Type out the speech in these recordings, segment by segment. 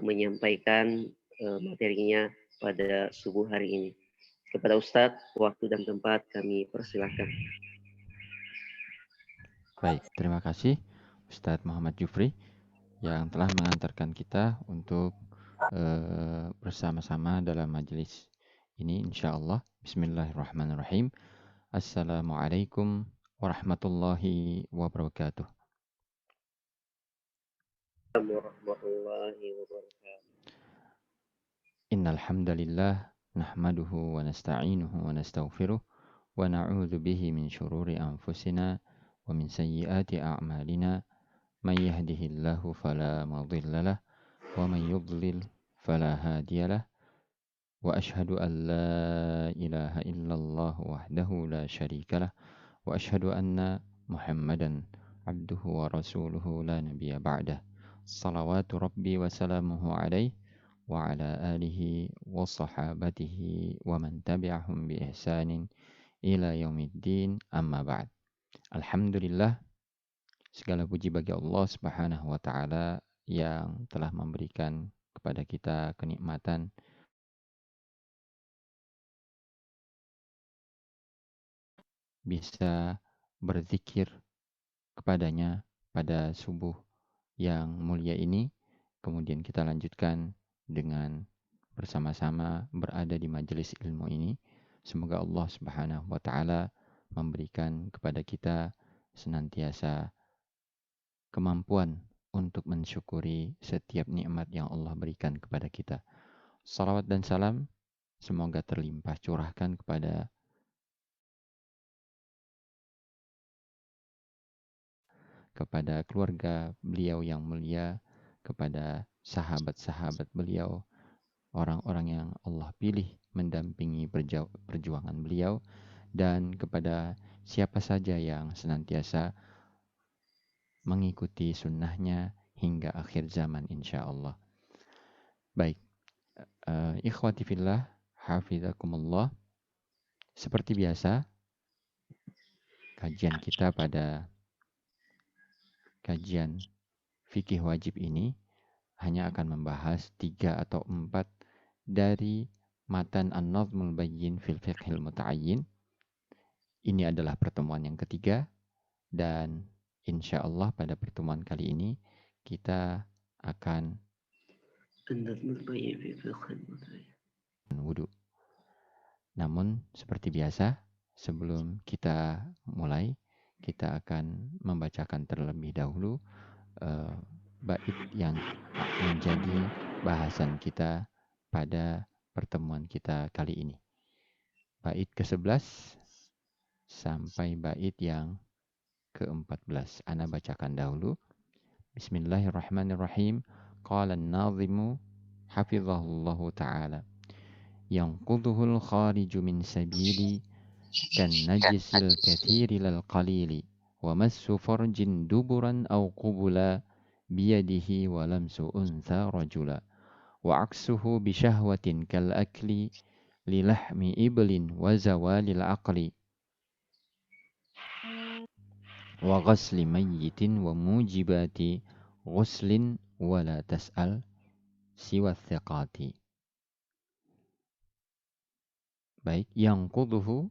menyampaikan materinya pada subuh hari ini. Kepada Ustadz, waktu dan tempat kami persilahkan. Baik, terima kasih Ustadz Muhammad Jufri yang telah mengantarkan kita untuk bersama-sama dalam majelis ini insyaallah. Bismillahirrahmanirrahim. Assalamualaikum warahmatullahi wabarakatuh. Warahmatullahi wabarakatuh. Innal hamdalillah nahmaduhu wa nasta'inuhu wa nastaghfiruh wa na'udzu bihi min syururi anfusina wa min sayyiati a'malina may yahdihillahu fala mudilla lah wa may yudlil fala hadiyalah wa asyhadu an la ilaha illallah wahdahu la syarikalah wa asyhadu anna Muhammadan abduhu wa rasuluhu la nabiyya ba'dah. Salawatu rabbi wa salamuhu alaihi wa ala alihi wa sahabatihi wa man tabi'ahum bi ihsanin ila yaumiddin amma ba'd. Alhamdulillah, segala puji bagi Allah Subhanahu wa taala yang telah memberikan kepada kita kenikmatan bisa berzikir kepadanya pada subuh yang mulia ini. Kemudian kita lanjutkan dengan bersama-sama berada di majelis ilmu ini. Semoga Allah Subhanahu wa taala memberikan kepada kita senantiasa kemampuan untuk mensyukuri setiap nikmat yang Allah berikan kepada kita. Salawat dan salam semoga terlimpah curahkan kepada keluarga beliau yang mulia, kepada sahabat-sahabat beliau, orang-orang yang Allah pilih mendampingi perjuangan beliau, dan kepada siapa saja yang senantiasa mengikuti sunnahnya hingga akhir zaman insya Allah. Baik, ikhwati fillah, hafizakumullah. Seperti biasa, kajian kita pada kajian fikih wajib ini hanya akan membahas 3 atau 4 dari matan An-Nazmul Bayyin fil Fiqhil Muta'ayyin. Ini adalah pertemuan yang ketiga, dan insya Allah pada pertemuan kali ini kita akan wudhu. Namun seperti biasa, sebelum kita mulai, kita akan membacakan terlebih dahulu bait yang menjadi bahasan kita pada pertemuan kita kali ini. Bait ke-11 sampai bait yang ke-14. Ana bacakan dahulu. Bismillahirrahmanirrahim. Qala an-nazimu hafizahullahu ta'ala. Yanquduhul khariju min sabili kan najisil kathiri lal qalili wa massu farjin duburan aw qubula biyadihi wa lamsu untha rajula wa aksuhu bishahwatin kal akli lilahmi iblin wa zawalil aqli wa ghasli mayyitin wa mujibati ghuslin wa la tas'al siwa thiqati. Baik, yang quduhu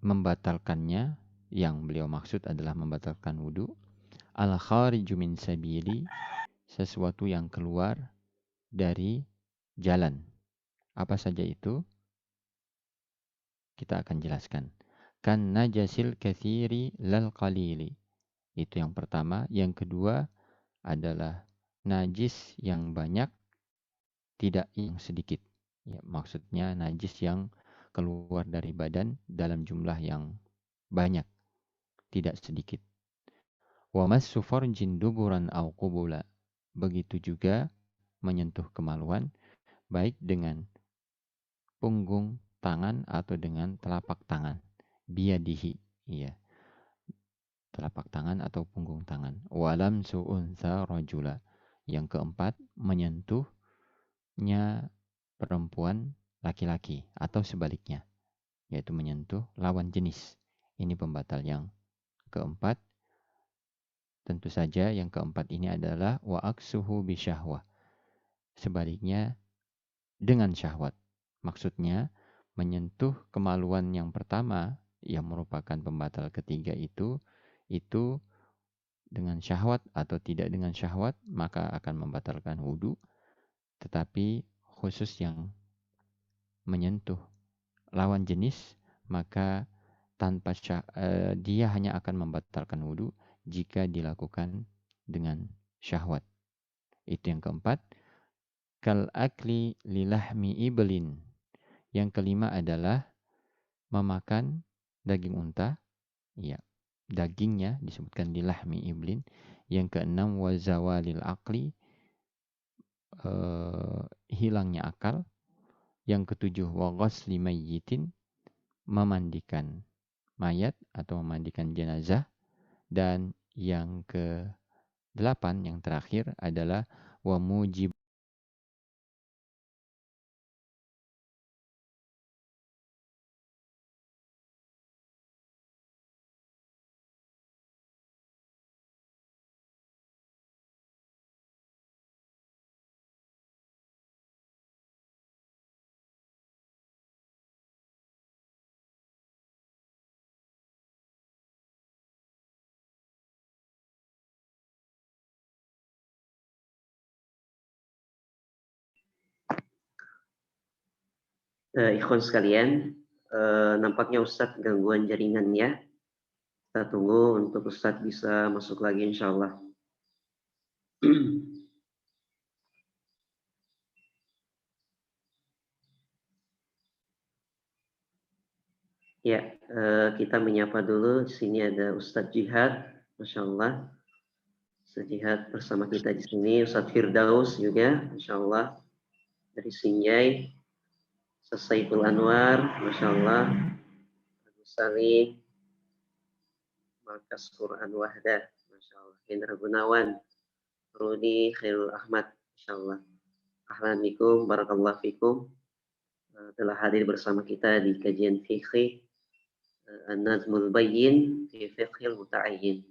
membatalkannya, yang beliau maksud adalah membatalkan wudu. Al khariju min sabili, sesuatu yang keluar dari jalan. Apa saja itu? Kita akan jelaskan. Kan najasil kathiri lal qalili. Itu yang pertama. Yang kedua adalah najis yang banyak, tidak yang sedikit. Ya, maksudnya najis yang keluar dari badan dalam jumlah yang banyak, tidak sedikit. Wa massu farjin duburan au qubula. Begitu juga menyentuh kemaluan, baik dengan punggung tangan atau dengan telapak tangan. Biyadihi, iya, telapak tangan atau punggung tangan. Walam su'untha rajula. Yang keempat, menyentuhnya perempuan laki-laki atau sebaliknya, yaitu menyentuh lawan jenis. Ini pembatal yang keempat. Tentu saja yang keempat ini adalah wa aksuhu bisyahwah. Sebaliknya dengan syahwat. Maksudnya menyentuh kemaluan yang pertama yang merupakan pembatal ketiga itu dengan syahwat atau tidak dengan syahwat maka akan membatalkan wudhu. Tetapi khusus yang menyentuh lawan jenis maka dia hanya akan membatalkan wudhu jika dilakukan dengan syahwat. Itu yang keempat. Kal akli lilahmi ibelin. Yang kelima adalah memakan daging unta. Ya, dagingnya disebutkan lilahmi iblin. Yang keenam wazawalil akli, hilangnya akal. Yang ketujuh wa ghasli mayyitin, memandikan mayat atau memandikan jenazah. Dan yang ke-8 yang terakhir adalah wa mujib. Ikhwan sekalian, nampaknya Ustadz gangguan jaringannya. Kita tunggu untuk Ustadz bisa masuk lagi insya Allah. Ya, kita menyapa dulu. Di sini ada Ustadz Jihad, Masya Allah. Ustadz Jihad bersama kita di sini. Ustadz Firdaus juga, Masya Allah. Dari Sinjai. Ustadz Saiful Anwar, Masya Allah. Agus Salim. Markas Quran Wahdah, Masya Allah. Hendra Gunawan. Rudi Khairul Ahmad, Masya Allah. Ahlan bikum, barakallahu fikum. Telah hadir bersama kita di kajian fikih An-Nazmul Bayyin fi Fiqhil Muta'ayyin.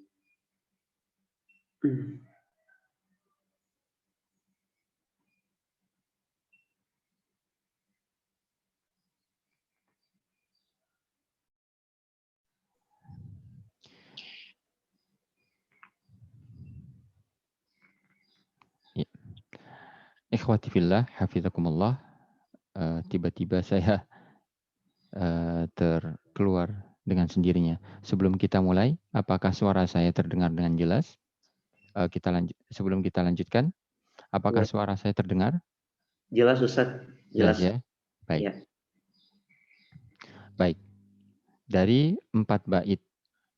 Ya. Ikhwati fillah, hafizakumullah. Tiba-tiba saya terkeluar dengan sendirinya. Sebelum kita mulai, apakah suara saya terdengar dengan jelas? Sebelum kita lanjutkan, apakah suara saya terdengar? Jelas Ustaz, jelas ya. Baik. Ya. Baik. Dari 4 bait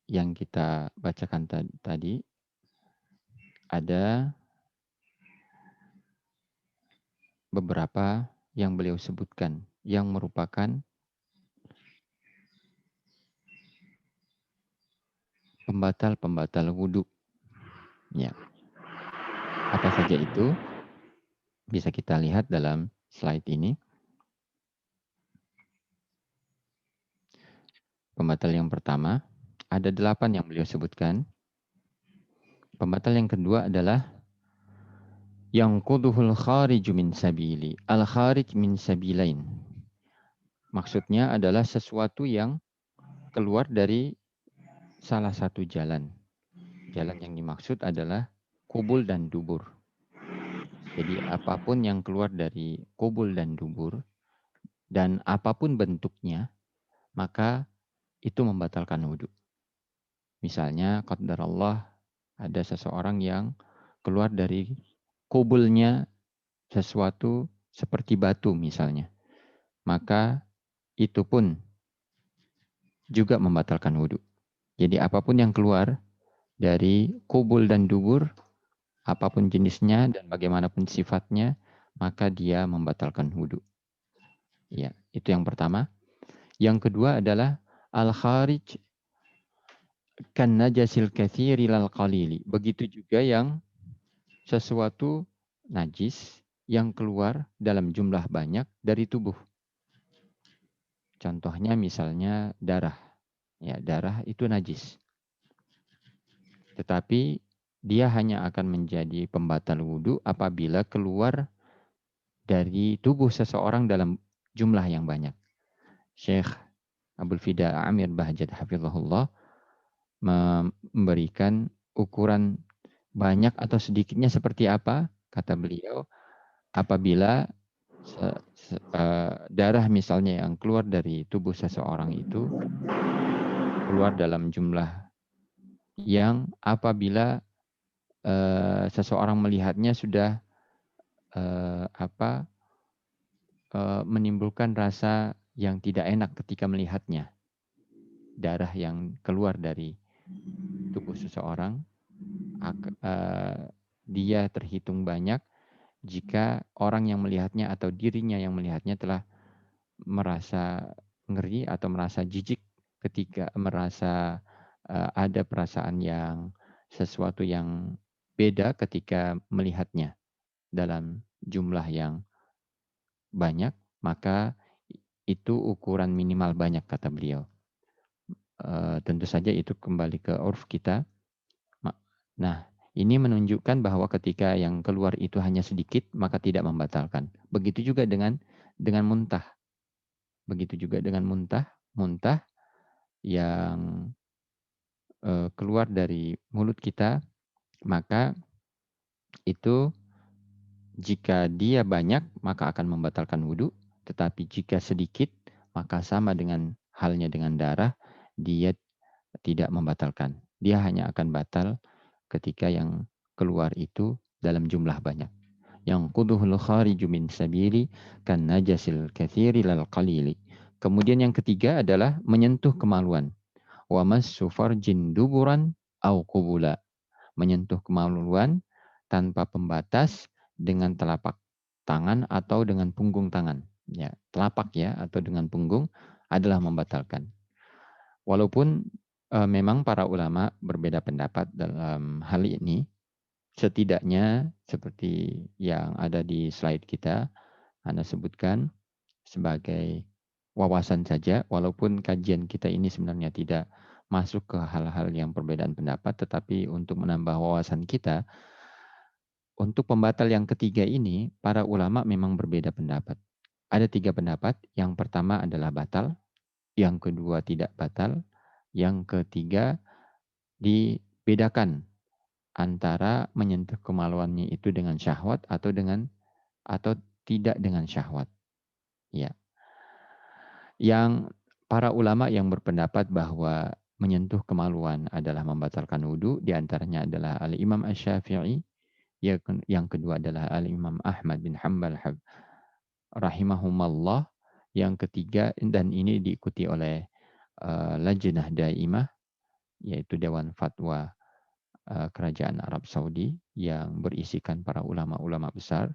yang kita bacakan tadi ada beberapa yang beliau sebutkan yang merupakan pembatal wudhu. Ya. Apa saja itu? Bisa kita lihat dalam slide ini. Pembatal yang pertama, ada 8 yang beliau sebutkan. Pembatal yang kedua adalah yang quduhul khariju min sabili. Al-kharij min sabilain. Maksudnya adalah sesuatu yang keluar dari salah satu jalan. Jalan yang dimaksud adalah kubul dan dubur. Jadi apapun yang keluar dari kubul dan dubur, dan apapun bentuknya, maka itu membatalkan wudhu. Misalnya, qadarullah ada seseorang yang keluar dari kubulnya sesuatu seperti batu misalnya. Maka itu pun juga membatalkan wudhu. Jadi apapun yang keluar dari kubul dan dubur, apapun jenisnya dan bagaimanapun sifatnya, maka dia membatalkan wudhu. Ya, itu yang pertama. Yang kedua adalah al-kharij kan najasil katsiri lal qalili. Begitu juga yang sesuatu najis yang keluar dalam jumlah banyak dari tubuh. Contohnya misalnya darah. Ya, darah itu najis. Tetapi dia hanya akan menjadi pembatal wudhu apabila keluar dari tubuh seseorang dalam jumlah yang banyak. Syekh Abdul Fida Amir Bahjat Hafizahullah memberikan ukuran banyak atau sedikitnya seperti apa? Kata beliau, apabila darah misalnya yang keluar dari tubuh seseorang itu keluar dalam jumlah yang apabila seseorang melihatnya sudah menimbulkan rasa yang tidak enak ketika melihatnya. Darah yang keluar dari tubuh seseorang, dia terhitung banyak jika orang yang melihatnya atau dirinya yang melihatnya telah merasa ngeri atau merasa jijik ketika merasa ada perasaan yang sesuatu yang beda ketika melihatnya dalam jumlah yang banyak, maka itu ukuran minimal banyak kata beliau. Tentu saja itu kembali ke urf kita. Nah, ini menunjukkan bahwa ketika yang keluar itu hanya sedikit, maka tidak membatalkan. Begitu juga dengan muntah. Begitu juga dengan muntah yang keluar dari mulut kita, maka itu jika dia banyak, maka akan membatalkan wudhu. Tetapi jika sedikit, maka sama dengan halnya dengan darah, dia tidak membatalkan. Dia hanya akan batal ketika yang keluar itu dalam jumlah banyak. Yang quduhul khariju min sabili kan najasil kathiri lal qalili. Kemudian yang ketiga adalah menyentuh kemaluan. Wa massu farjin duburan au qubula. Menyentuh kemaluan tanpa pembatas dengan telapak tangan atau dengan punggung tangan. Ya, telapak ya atau dengan punggung adalah membatalkan. Walaupun memang para ulama berbeda pendapat dalam hal ini, setidaknya seperti yang ada di slide kita, Anda sebutkan sebagai wawasan saja, walaupun kajian kita ini sebenarnya tidak masuk ke hal-hal yang perbedaan pendapat, tetapi untuk menambah wawasan kita, untuk pembatal yang ketiga ini, para ulama memang berbeda pendapat. Ada 3 pendapat. Yang pertama adalah batal, yang kedua tidak batal, yang ketiga dibedakan antara menyentuh kemaluannya itu dengan syahwat atau tidak dengan syahwat. Ya. Yang para ulama yang berpendapat bahwa menyentuh kemaluan adalah membatalkan wudhu, diantaranya adalah Al-Imam Asy-Syafi'i, yang kedua adalah Al-Imam Ahmad bin Hanbal rahimahumallah, yang ketiga dan ini diikuti oleh Lajnah Daimah, yaitu Dewan Fatwa Kerajaan Arab Saudi yang berisikan para ulama-ulama besar.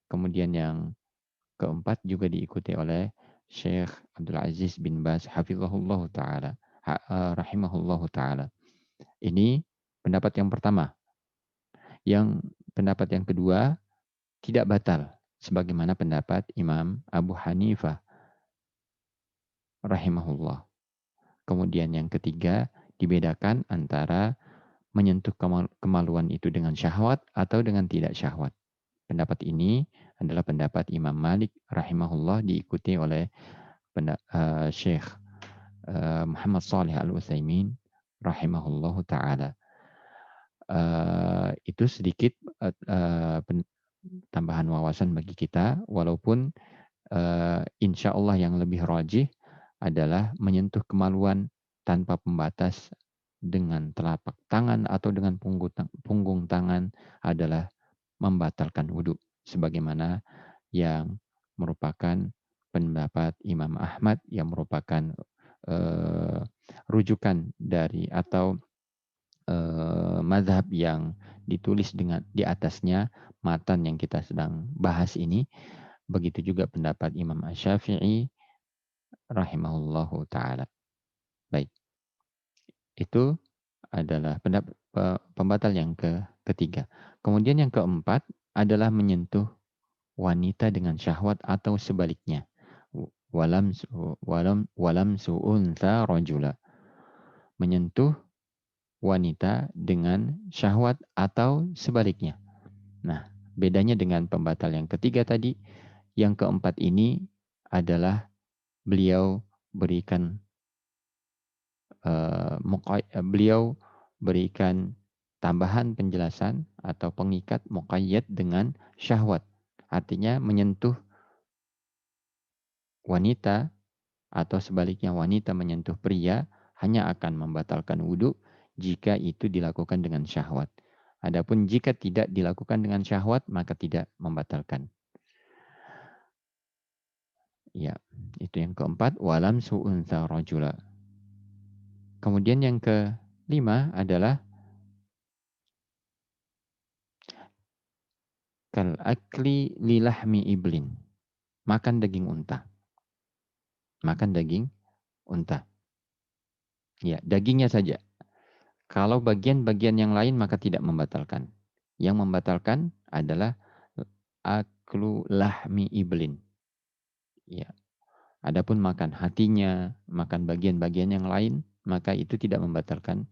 Kemudian yang keempat juga diikuti oleh Syekh Abdul Aziz bin Baz hafizahullah taala rahimahullah taala. Ini pendapat yang pertama. Yang pendapat yang kedua tidak batal sebagaimana pendapat Imam Abu Hanifah rahimahullah. Kemudian yang ketiga dibedakan antara menyentuh kemaluan itu dengan syahwat atau dengan tidak syahwat. Pendapat ini adalah pendapat Imam Malik rahimahullah, diikuti oleh Syekh Muhammad Salih Al-Utsaimin rahimahullah ta'ala. Itu sedikit tambahan wawasan bagi kita, walaupun insya Allah yang lebih rajih adalah menyentuh kemaluan tanpa pembatas dengan telapak tangan atau dengan punggung tangan adalah membatalkan wudhu, sebagaimana yang merupakan pendapat Imam Ahmad yang merupakan rujukan dari atau mazhab yang ditulis dengan di atasnya matan yang kita sedang bahas ini. Begitu juga pendapat Imam Asy-Syafi'i rahimahullahu taala. Baik. Itu adalah pembatal yang ketiga. Kemudian yang keempat adalah menyentuh wanita dengan syahwat atau sebaliknya. Walam su'unta rajula. Menyentuh wanita dengan syahwat atau sebaliknya. Nah, bedanya dengan pembatal yang ketiga tadi, yang keempat ini adalah beliau berikan beliau berikan tambahan penjelasan atau pengikat muqayyad dengan syahwat. Artinya menyentuh wanita atau sebaliknya wanita menyentuh pria hanya akan membatalkan wudhu jika itu dilakukan dengan syahwat. Adapun jika tidak dilakukan dengan syahwat maka tidak membatalkan. Ya, itu yang keempat, walam su'untha rajula. Kemudian yang kelima adalah kal akli lilahmi iblin. Makan daging unta. Makan daging unta. Ya, dagingnya saja. Kalau bagian-bagian yang lain maka tidak membatalkan. Yang membatalkan adalah aklu lahmi iblin. Ya. Adapun makan hatinya, makan bagian-bagian yang lain, maka itu tidak membatalkan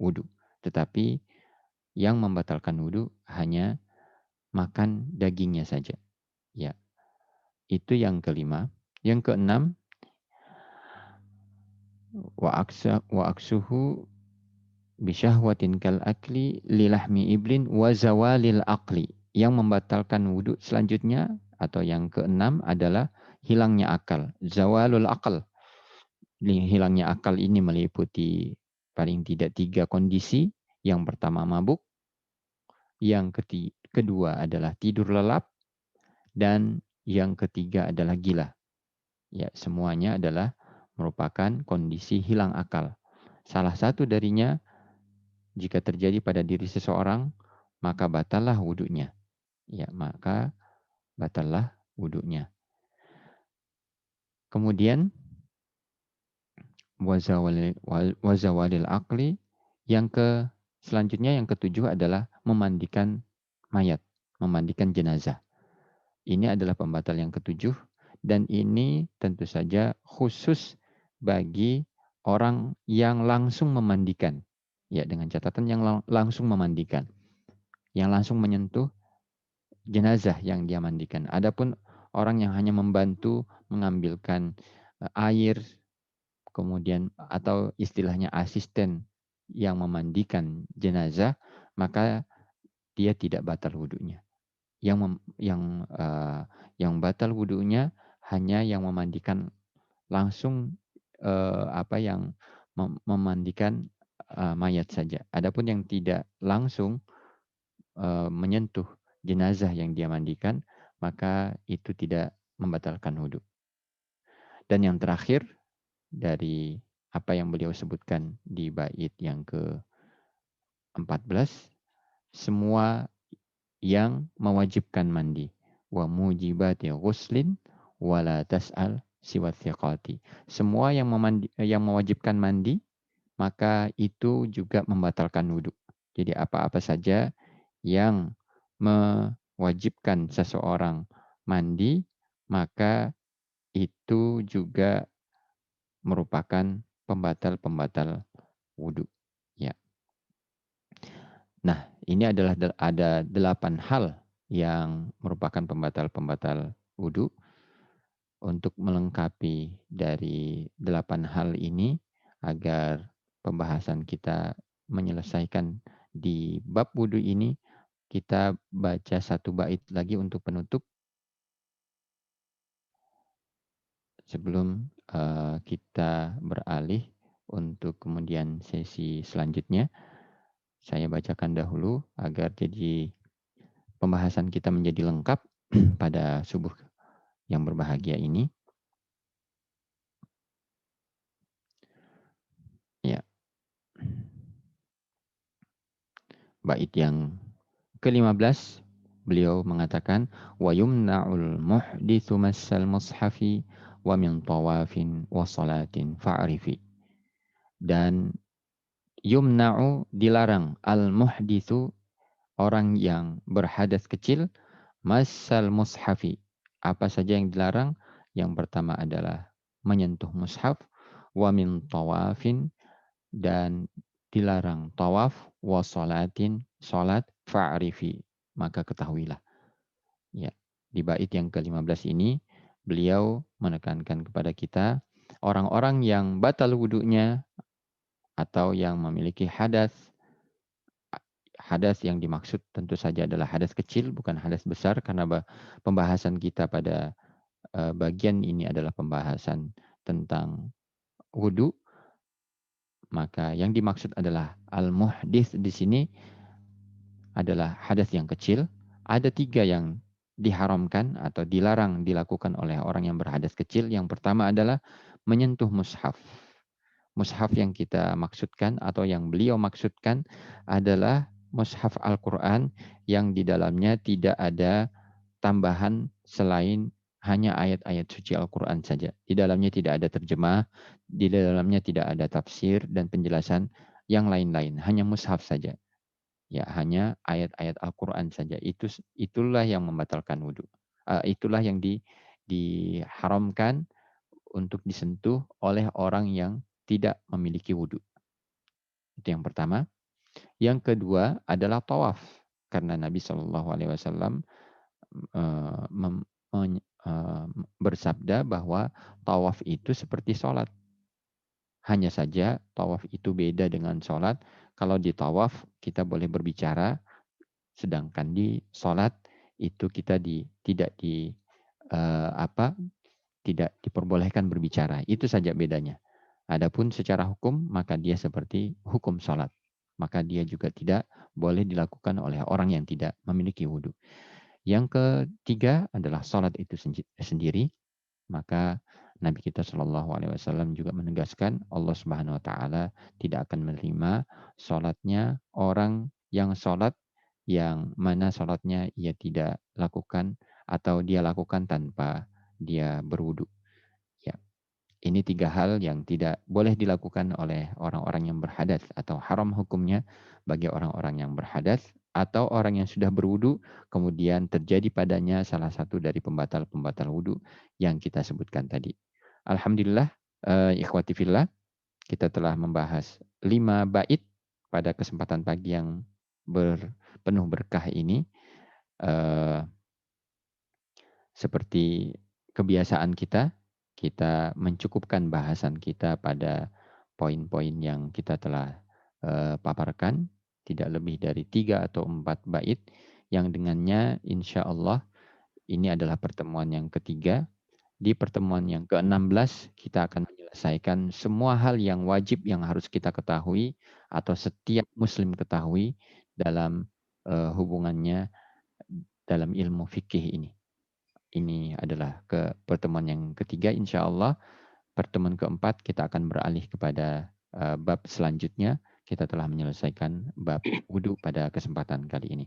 wudhu. Tetapi yang membatalkan wudhu hanya makan dagingnya saja. Ya, itu yang kelima. Yang keenam, wa aksuhu bisyahwatin kal akli lilahmi iblin wa zawalil aqli. Yang membatalkan wudhu selanjutnya atau yang keenam adalah hilangnya akal. Zawalul akal. Hilangnya akal ini meliputi paling tidak 3 kondisi. Yang pertama mabuk, yang kedua adalah tidur lelap, dan yang ketiga adalah gila. Ya, semuanya adalah merupakan kondisi hilang akal. Salah satu darinya jika terjadi pada diri seseorang, maka batallah wudhunya. Ya, maka batallah wudhunya. Kemudian wazawalil aqli, selanjutnya yang ketujuh adalah memandikan mayat, memandikan jenazah. Ini adalah pembatal yang ketujuh dan ini tentu saja khusus bagi orang yang langsung memandikan. Ya, dengan catatan yang langsung memandikan. Yang langsung menyentuh jenazah yang dia mandikan. Adapun orang yang hanya membantu mengambilkan air, kemudian atau istilahnya asisten yang memandikan jenazah, maka dia tidak batal wudhunya. Yang batal wudhunya hanya yang memandikan langsung yang memandikan mayat saja. Adapun yang tidak langsung menyentuh jenazah yang dia mandikan, maka itu tidak membatalkan wudhu. Dan yang terakhir dari apa yang beliau sebutkan di bait yang ke-14, semua yang mewajibkan mandi. Wa mujibati ghuslin wala tas'al siwa thiqati. Semua yang mewajibkan mandi, maka itu juga membatalkan wudhu. Jadi apa-apa saja yang mewajibkan seseorang mandi, maka itu juga merupakan pembatal-pembatal wudhu. Ya. Nah, ini adalah ada 8 hal yang merupakan pembatal-pembatal wudhu. Untuk melengkapi dari 8 hal ini agar pembahasan kita menyelesaikan di bab wudhu ini, kita baca satu bait lagi untuk penutup sebelum kita beralih untuk kemudian sesi selanjutnya. Saya bacakan dahulu agar jadi pembahasan kita menjadi lengkap pada subuh yang berbahagia ini. Ya. Bait yang ke-15 beliau mengatakan wa yumna'ul muhditsu massal mushafi wa min tawafin wa salatin fa'rifi. Dan yumna'u dilarang al muhditsu orang yang berhadas kecil massal mushafi. Apa saja yang dilarang? Yang pertama adalah menyentuh mushaf, wa min tawafin, dan dilarang tawaf wa sholatin, sholat fa'rifi, maka ketahuilah. Ya, di bait yang ke-15 ini beliau menekankan kepada kita orang-orang yang batal wudunya atau yang memiliki hadas. Hadas yang dimaksud tentu saja adalah hadas kecil, bukan hadas besar, karena pembahasan kita pada bagian ini adalah pembahasan tentang wudu. Maka yang dimaksud adalah al-muhdits di sini adalah hadas yang kecil. Ada 3 yang diharamkan atau dilarang dilakukan oleh orang yang berhadas kecil. Yang pertama adalah menyentuh mushaf. Mushaf yang kita maksudkan atau yang beliau maksudkan adalah mushaf Al-Quran yang di dalamnya tidak ada tambahan selain hanya ayat-ayat suci Al-Quran saja. Di dalamnya tidak ada terjemah, di dalamnya tidak ada tafsir dan penjelasan yang lain-lain. Hanya mushaf saja. Ya, hanya ayat-ayat Al-Quran saja. Itulah yang membatalkan wudhu. Itulah yang diharamkan untuk disentuh oleh orang yang tidak memiliki wudhu. Itu yang pertama. Yang kedua adalah tawaf. Karena Nabi SAW bersabda bahwa tawaf itu seperti sholat. Hanya saja tawaf itu beda dengan sholat. Kalau di tawaf kita boleh berbicara, sedangkan di sholat itu kita tidak diperbolehkan berbicara. Itu saja bedanya. Adapun secara hukum maka dia seperti hukum sholat. Maka dia juga tidak boleh dilakukan oleh orang yang tidak memiliki wudhu. Yang ketiga adalah sholat itu sendiri. Maka Nabi kita Shallallahu Alaihi Wasallam juga menegaskan Allah Subhanahu Wa Taala tidak akan menerima sholatnya orang yang sholat yang mana sholatnya ia tidak lakukan atau dia lakukan tanpa dia berwudu. Ya, ini 3 hal yang tidak boleh dilakukan oleh orang-orang yang berhadas atau haram hukumnya bagi orang-orang yang berhadas atau orang yang sudah berwudu kemudian terjadi padanya salah satu dari pembatal-pembatal wudu yang kita sebutkan tadi. Alhamdulillah, ikhwati fillah, kita telah membahas 5 bait pada kesempatan pagi yang penuh berkah ini. Seperti kebiasaan kita mencukupkan bahasan kita pada poin-poin yang kita telah paparkan, tidak lebih dari 3 atau 4 bait, yang dengannya insya Allah ini adalah pertemuan yang ketiga. Di pertemuan yang ke-16 kita akan menyelesaikan semua hal yang wajib yang harus kita ketahui atau setiap muslim ketahui dalam hubungannya dalam ilmu fikih ini. Ini adalah pertemuan yang ketiga, insya Allah. Pertemuan keempat kita akan beralih kepada bab selanjutnya. Kita telah menyelesaikan bab wudhu pada kesempatan kali ini.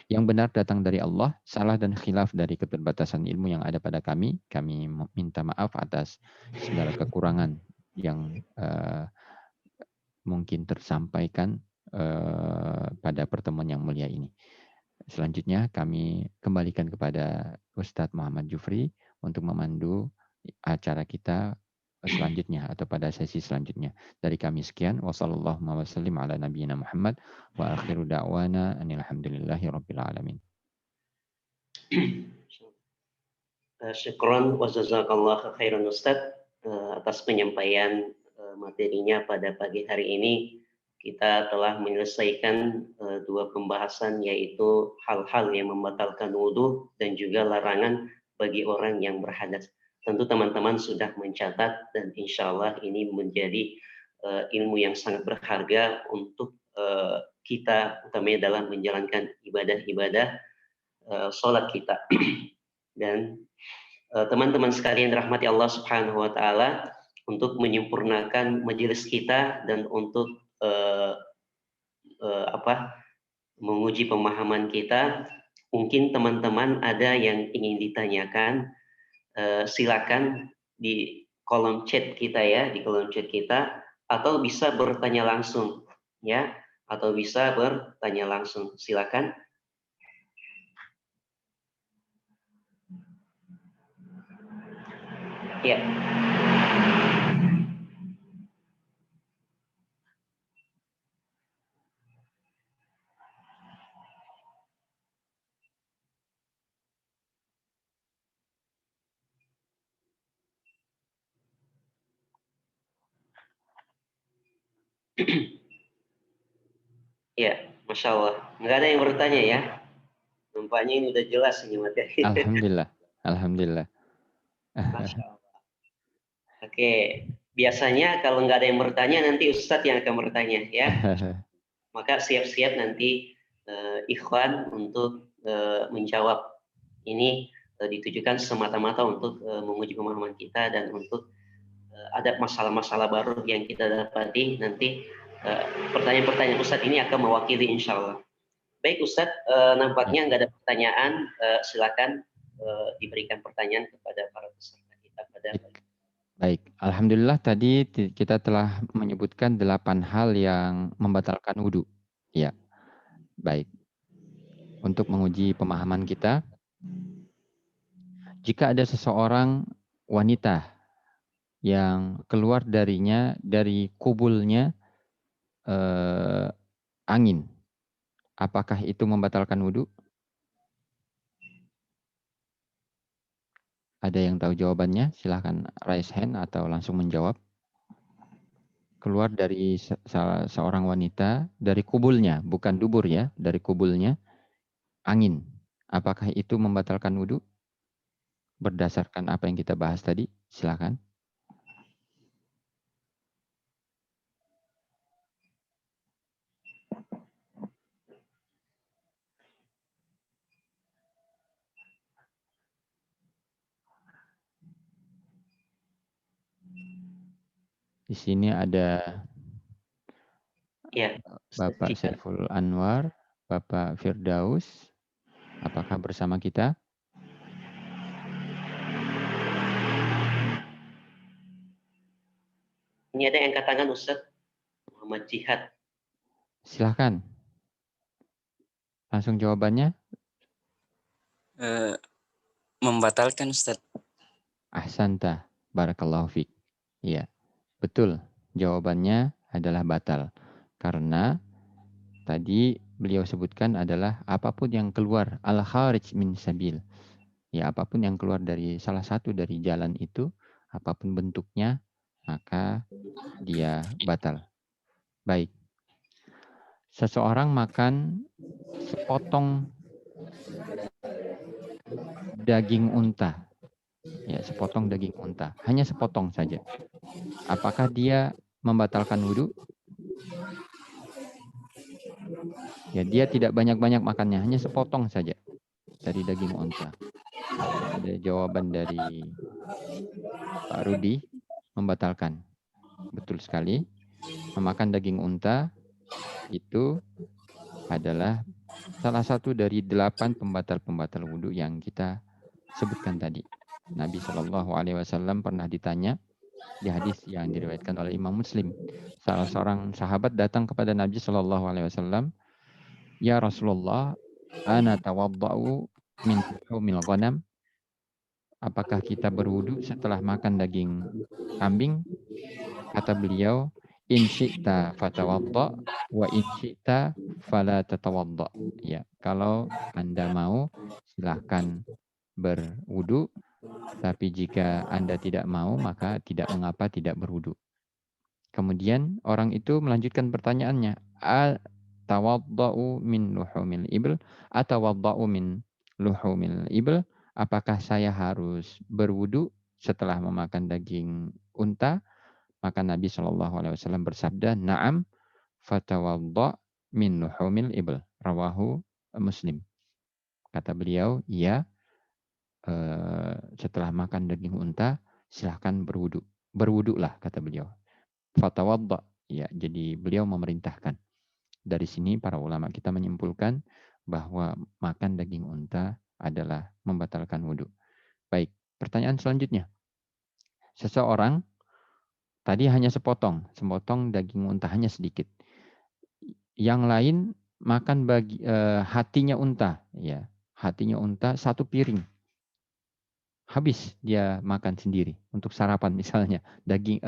Yang benar datang dari Allah, salah dan khilaf dari keterbatasan ilmu yang ada pada kami. Kami minta maaf atas segala kekurangan yang mungkin tersampaikan pada pertemuan yang mulia ini. Selanjutnya kami kembalikan kepada Ustadz Muhammad Jufri untuk memandu acara kita selanjutnya atau pada sesi selanjutnya. Dari kami sekian, wassalamualaikum wasallam ala nabiyina Muhammad wa akhiru da'wana anil hamdulillahi rabbil alamin. Syukron wa jazakallah khairan Ustaz atas penyampaian materinya pada pagi hari ini. Kita telah menyelesaikan 2 pembahasan, yaitu hal-hal yang membatalkan wudhu dan juga larangan bagi orang yang berhadas. Tentu teman-teman sudah mencatat dan insya Allah ini menjadi ilmu yang sangat berharga untuk kita, utamanya dalam menjalankan ibadah-ibadah sholat kita. Dan teman-teman sekalian rahmati Allah Subhanahu wa taala, untuk menyempurnakan majelis kita dan untuk menguji pemahaman kita, mungkin teman-teman ada yang ingin ditanyakan, silakan di kolom chat kita ya, di kolom chat kita, atau bisa bertanya langsung ya, silakan. Ya. Ya, Masya Allah. Nggak ada yang bertanya ya? Nampaknya ini udah jelas ini materi. Alhamdulillah. Alhamdulillah. Masya Allah. Oke, biasanya kalau nggak ada yang bertanya, nanti Ustadz yang akan bertanya ya. Maka siap-siap nanti ikhwan untuk menjawab. Ini ditujukan semata-mata untuk menguji pemahaman kita dan untuk ada masalah-masalah baru yang kita dapati nanti pertanyaan-pertanyaan Ustadz ini akan mewakili insya Allah. Baik Ustadz, Ya, nampaknya nggak ada pertanyaan, silakan diberikan pertanyaan kepada para peserta kita pada baik. Baik. Alhamdulillah tadi kita telah menyebutkan 8 hal yang membatalkan wudhu. Ya, baik. Untuk menguji pemahaman kita, jika ada seseorang wanita yang keluar dari kubulnya angin, apakah itu membatalkan wudhu? Ada yang tahu jawabannya? Silahkan raise hand atau langsung menjawab. Keluar dari seorang wanita dari kubulnya, bukan dubur ya, dari kubulnya angin. Apakah itu membatalkan wudhu? Berdasarkan apa yang kita bahas tadi, silakan. Di sini ada ya, Ustadz Bapak Jihad. Saiful Anwar, Bapak Firdaus. Apakah bersama kita? Ini ada yang angkat tangan Ustadz Muhammad Jihad. Silahkan. Langsung jawabannya. Membatalkan Ustaz. Ahsanta. Barakallahu fiik. Iya, betul. Jawabannya adalah batal. Karena tadi beliau sebutkan adalah apapun yang keluar al-kharij min sabil. Ya, apapun yang keluar dari salah satu dari jalan itu, apapun bentuknya, maka dia batal. Baik. Seseorang makan sepotong daging unta. Ya, sepotong daging unta. Hanya sepotong saja. Apakah dia membatalkan wudhu? Ya, dia tidak banyak-banyak makannya, hanya sepotong saja dari daging unta. Ada jawaban dari Pak Rudi, membatalkan. Betul sekali. Memakan daging unta itu adalah salah satu dari 8 pembatal-pembatal wudhu yang kita sebutkan tadi. Nabi Shallallahu Alaihi Wasallam pernah ditanya di hadis yang diriwayatkan oleh Imam Muslim. Salah seorang sahabat datang kepada Nabi Shallallahu Alaihi Wasallam, ya Rasulullah, ana tawadda'u min humil ghanam. Apakah kita berwudu setelah makan daging kambing? Kata beliau, in syi'ta fatawadda wa in syi'ta fala tatawadda. Ya, kalau Anda mau silahkan berwudu, tapi jika Anda tidak mau maka tidak mengapa tidak berwudu. Kemudian orang itu melanjutkan pertanyaannya, atawadda'u min luhumil ibl atawadda'u min luhumil ibl? Apakah saya harus berwudu setelah memakan daging unta? Maka Nabi Shallallahu Alaihi Wasallam bersabda, "Na'am, fatawadda' min luhumil ibl." Rawahu Muslim. Kata beliau, "Ya, setelah makan daging unta, silahkan berwudu. Berwudulah," kata beliau. Fatawadda'. Ya, jadi beliau memerintahkan. Dari sini para ulama kita menyimpulkan bahwa makan daging unta adalah membatalkan wudhu. Baik, pertanyaan selanjutnya. Seseorang tadi hanya sepotong daging unta hanya sedikit. Yang lain makan hatinya unta, ya, hatinya unta 1 piring. Habis dia makan sendiri untuk sarapan misalnya daging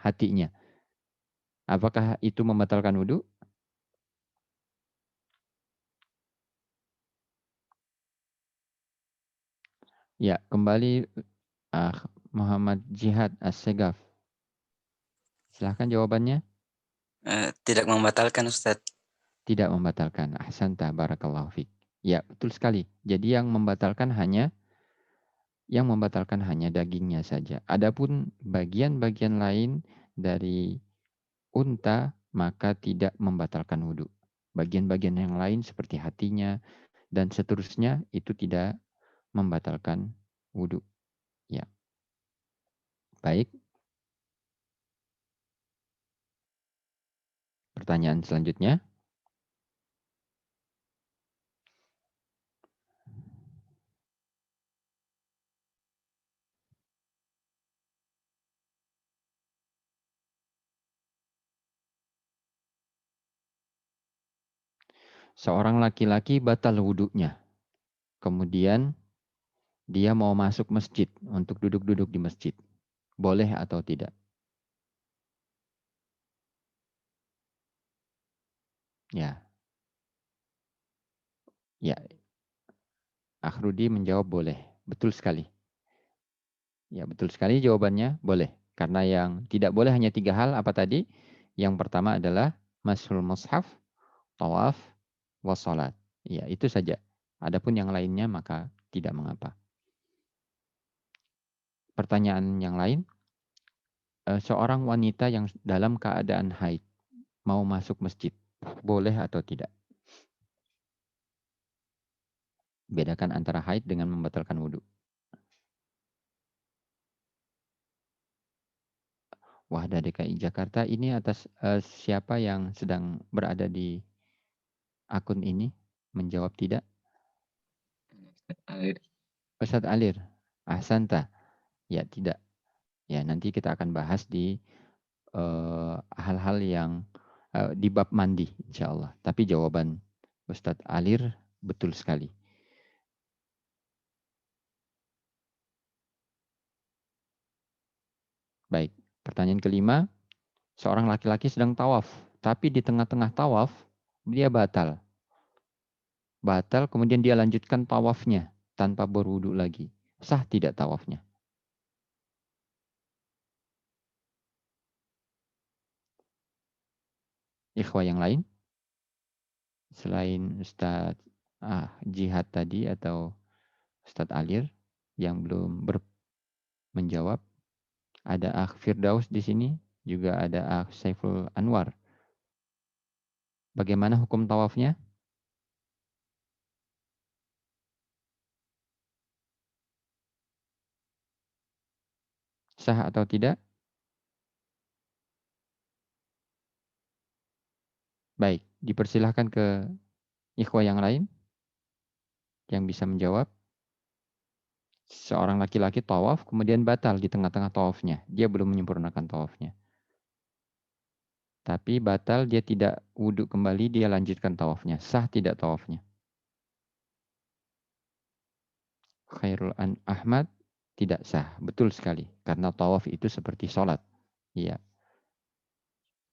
hatinya. Apakah itu membatalkan wudhu? Ya, kembali Muhammad Jihad As-Segaf. Silahkan jawabannya. Tidak membatalkan Ustaz. Tidak membatalkan. Ahsanta barakallahu fiik. Ya, betul sekali. Jadi yang membatalkan hanya dagingnya saja. Adapun bagian-bagian lain dari unta maka tidak membatalkan wudhu. Bagian-bagian yang lain seperti hatinya dan seterusnya itu tidak membatalkan wudhu. Ya, baik. Pertanyaan selanjutnya. Seorang laki-laki batal wudhunya. Kemudian dia mau masuk masjid untuk duduk-duduk di masjid. Boleh atau tidak? Ya. Ya, Akhrudi menjawab boleh. Betul sekali. Ya, betul sekali jawabannya boleh. Karena yang tidak boleh hanya 3 hal, apa tadi? Yang pertama adalah mashul mushaf, tawaf, wassalat. Ya, itu saja. Adapun yang lainnya maka tidak mengapa. Pertanyaan yang lain, seorang wanita yang dalam keadaan haid mau masuk masjid, boleh atau tidak? Bedakan antara haid dengan membatalkan wudhu. Wahda DKI Jakarta ini atas siapa yang sedang berada di akun ini menjawab tidak? Alir. Ustadz Alir, Ahsanta. Ya, tidak. Ya, nanti kita akan bahas di hal-hal yang di bab mandi, insya Allah. Tapi jawaban Ustadz Alir betul sekali. Baik, pertanyaan kelima. Seorang laki-laki sedang tawaf, tapi di tengah-tengah tawaf, dia batal. Batal, kemudian dia lanjutkan tawafnya tanpa berwudu lagi. Sah tidak tawafnya? Ikhwah yang lain? Selain Ustadz Jihad tadi atau Ustadz Alir yang belum menjawab, ada Akh Firdaus di sini, juga ada Akh Saiful Anwar. Bagaimana hukum tawafnya? Sah atau tidak? Baik, dipersilahkan ke ikhwah yang lain yang bisa menjawab. Seorang laki-laki tawaf, kemudian batal di tengah-tengah tawafnya. Dia belum menyempurnakan tawafnya. Tapi batal, dia tidak wudhu kembali, dia lanjutkan tawafnya. Sah tidak tawafnya? Khairul Ahmad, tidak sah. Betul sekali. Karena tawaf itu seperti sholat. Iya.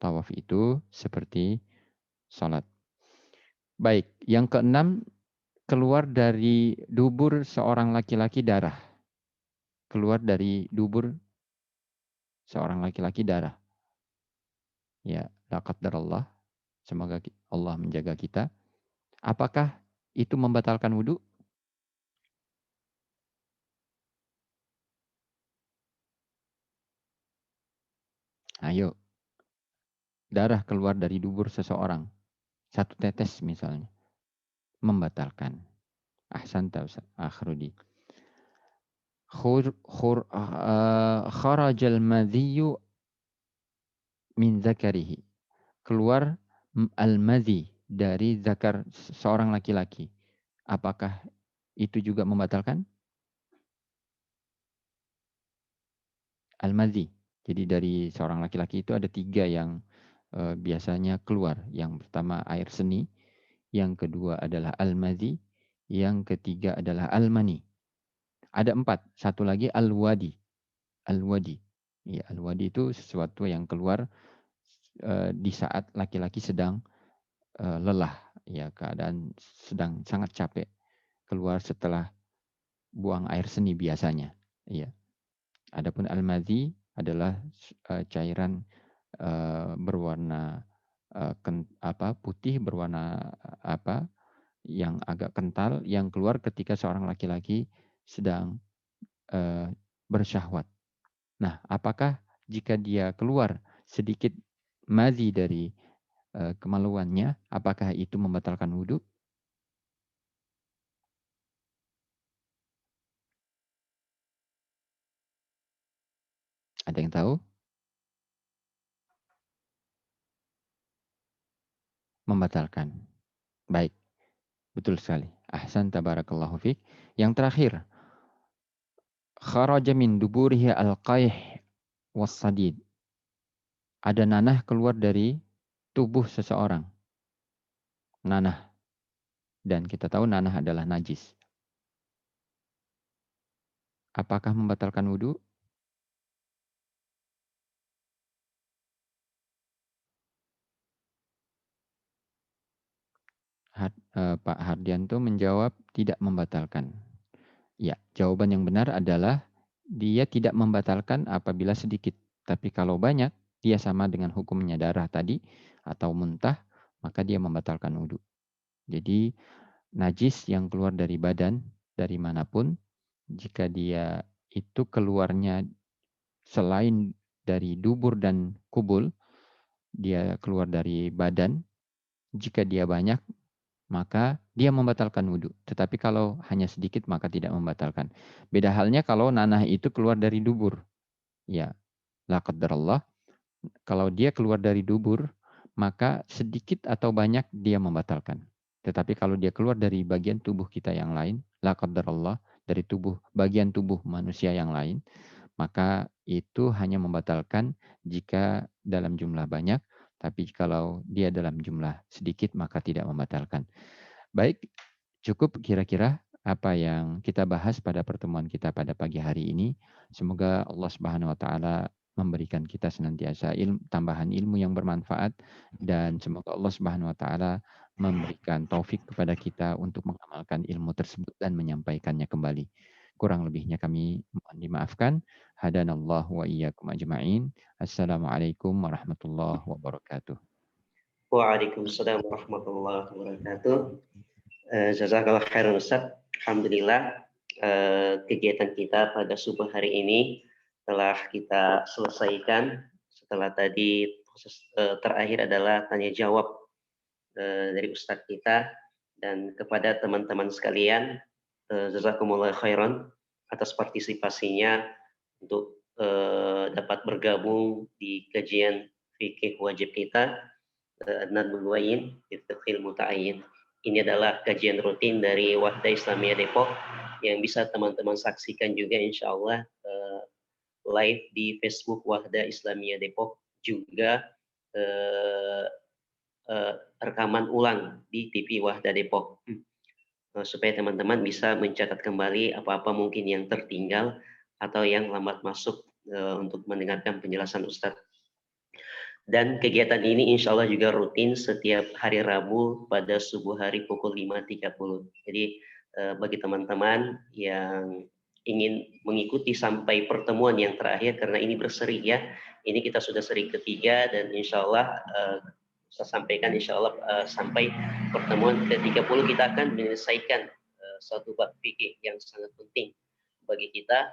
Tawaf itu seperti sholat. Baik, yang keenam, keluar dari dubur seorang laki-laki darah. Keluar dari dubur seorang laki-laki darah. Ya, la qadarallah. Semoga Allah menjaga kita. Apakah itu membatalkan wudhu? Ayo, darah keluar dari dubur seseorang. 1 tetes misalnya. Membatalkan. Ahsanta Ustaz Akhrudi. Kharajal madhiyu min zakarihi. Keluar al-madhi dari zakar seorang laki-laki. Apakah itu juga membatalkan? Al-madhi. Jadi dari seorang laki-laki itu ada 3 yang biasanya keluar. Yang pertama air seni, yang kedua adalah al-madhi, yang ketiga adalah al-mani. Ada 4, satu lagi al-wadi. Al-wadi. Ya, al-wadi itu sesuatu yang keluar di saat laki-laki sedang lelah, ya keadaan sedang sangat capek. Keluar setelah buang air seni biasanya. Ya. Adapun al-madhi adalah cairan berwarna putih berwarna yang agak kental yang keluar ketika seorang laki-laki sedang bersyahwat. Nah, apakah jika dia keluar sedikit madhi dari kemaluannya, apakah itu membatalkan wudhu? Ada yang tahu? Membatalkan. Baik, betul sekali. Ahsan tabarakallahu fiik. Yang terakhir, kharaja min duburihi al-qayh was-sadid. Ada nanah keluar dari tubuh seseorang. Nanah. Dan kita tahu nanah adalah najis. Apakah membatalkan wudhu? Pak Hardianto menjawab tidak membatalkan. Ya, jawaban yang benar adalah dia tidak membatalkan apabila sedikit. Tapi kalau banyak, dia sama dengan hukumnya darah tadi atau muntah, maka dia membatalkan wudhu. Jadi najis yang keluar dari badan, dari manapun, jika dia itu keluarnya selain dari dubur dan kubul, dia keluar dari badan, jika dia banyak, maka dia membatalkan wudhu. Tetapi kalau hanya sedikit, maka tidak membatalkan. Beda halnya kalau nanah itu keluar dari dubur. Ya, la qadarallah. Kalau dia keluar dari dubur, maka sedikit atau banyak dia membatalkan. Tetapi kalau dia keluar dari bagian tubuh kita yang lain, la qadarallah, dari bagian tubuh manusia yang lain, maka itu hanya membatalkan jika dalam jumlah banyak, tapi kalau dia dalam jumlah sedikit maka tidak membatalkan. Baik, cukup kira-kira apa yang kita bahas pada pertemuan kita pada pagi hari ini. Semoga Allah Subhanahu wa taala memberikan kita senantiasa tambahan ilmu yang bermanfaat dan semoga Allah Subhanahu wa taala memberikan taufik kepada kita untuk mengamalkan ilmu tersebut dan menyampaikannya kembali. Kurang lebihnya kami mohon dimaafkan. Hadanallahu wa iyyakum ajma'in. Assalamualaikum warahmatullahi wabarakatuh. Waalaikumsalam warahmatullahi wabarakatuh. Jazakallah khairan Ustaz. Alhamdulillah kegiatan kita pada subuh hari ini telah kita selesaikan. Setelah tadi proses terakhir adalah tanya jawab dari Ustadz kita, dan kepada teman-teman sekalian, jazakumullah khairan atas partisipasinya untuk dapat bergabung di kajian fikih wajib kita, Nadmul Muwayyin fi Fiqhil Muta'ayyin. Ini adalah kajian rutin dari Wahda Islamiyah Depok yang bisa teman-teman saksikan juga insya Allah live di Facebook Wahda Islamiyah Depok, juga rekaman ulang di TV Wahda Depok, supaya teman-teman bisa mencatat kembali apa-apa mungkin yang tertinggal atau yang lambat masuk untuk mendengarkan penjelasan Ustadz. Dan kegiatan ini insya Allah juga rutin setiap hari Rabu pada subuh hari pukul 5.30. Jadi bagi teman-teman yang ingin mengikuti sampai pertemuan yang terakhir, karena ini berseri ya, ini kita sudah seri ketiga dan insya Allah saya sampaikan insya Allah sampai pertemuan ke-30 kita akan menyelesaikan suatu bab fikih yang sangat penting bagi kita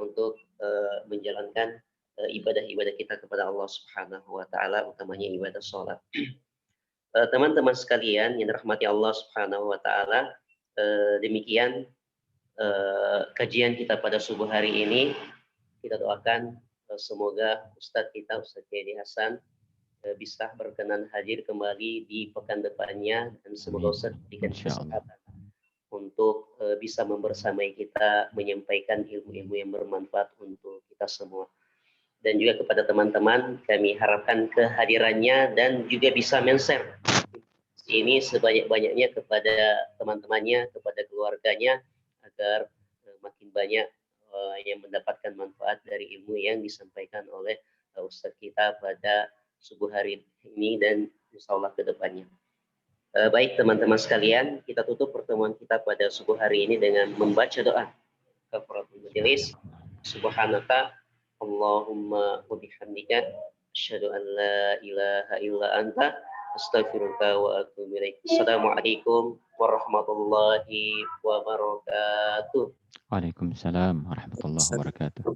untuk menjalankan ibadah-ibadah kita kepada Allah Subhanahu wa taala, utamanya ibadah sholat. Teman-teman sekalian yang dirahmati Allah Subhanahu wa taala, demikian kajian kita pada subuh hari ini. Kita doakan semoga Ustadz kita, Ustadz Yedi Hasan, bisa berkenan hadir kembali di pekan depannya, dan semoga Ustadz diberikan kesehatan untuk bisa membersamai kita menyampaikan ilmu-ilmu yang bermanfaat untuk kita semua. Dan juga kepada teman-teman kami harapkan kehadirannya dan juga bisa men-share ini sebanyak-banyaknya kepada teman-temannya, kepada keluarganya, agar makin banyak yang mendapatkan manfaat dari ilmu yang disampaikan oleh Ustadz kita pada subuh hari ini dan insya Allah ke depannya. Baik teman-teman sekalian, kita tutup pertemuan kita pada subuh hari ini dengan membaca doa kafaratul majelis. Subhanaka Allahumma wa bihamdika asyhadu an la ilaha illa anta astaghfiruka wa atubu ilaik. Assalamualaikum warahmatullahi wabarakatuh. Waalaikumsalam warahmatullahi wabarakatuh.